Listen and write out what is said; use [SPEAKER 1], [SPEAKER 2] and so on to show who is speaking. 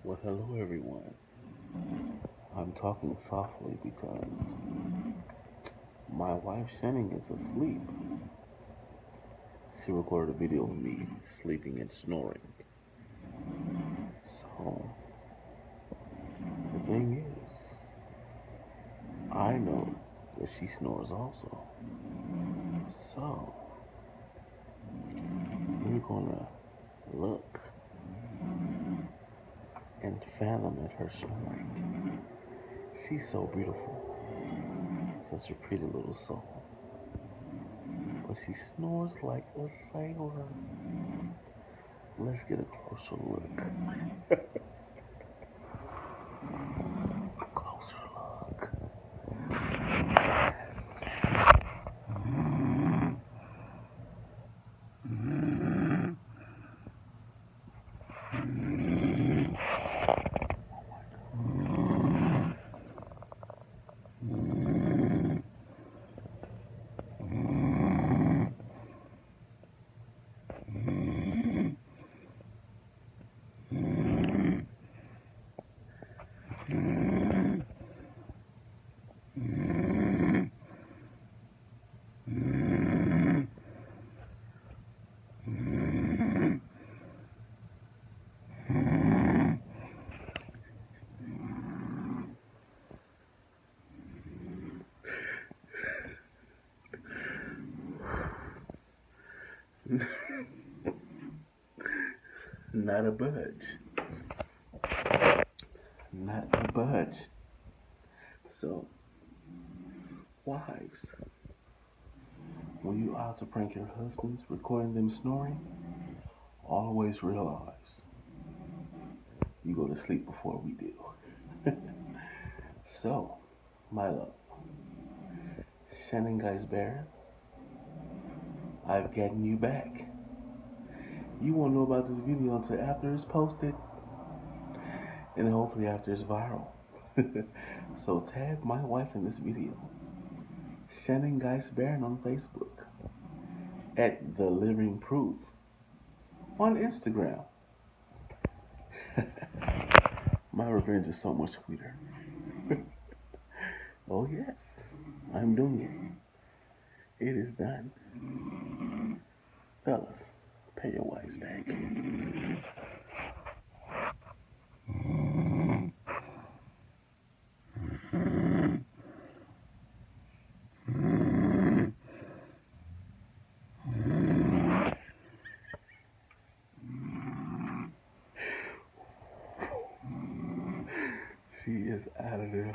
[SPEAKER 1] Well, hello everyone. I'm talking softly because my wife Shannon is asleep. She recorded a video of me sleeping and snoring. So, the thing is, I know that she snores also. So, we're gonna look and fathom at her snoring. She's so beautiful, such a pretty little soul. But she snores like a sailor. Let's get a closer look. Closer look. Yes. Not a budge. Not a budge. So, wives, when you out to prank your husbands, recording them snoring, always realize you go to sleep before we do. So, my love, Shannon Guys Baron, I've gotten you back. You won't know about this video until after it's posted, and hopefully after it's viral. So tag my wife in this video, Shannon Guys Baron on Facebook, at The Living Proof on Instagram. My revenge is so much sweeter. Oh yes, I'm doing it. It is done. Fellas, pay your wives back. She is out of there.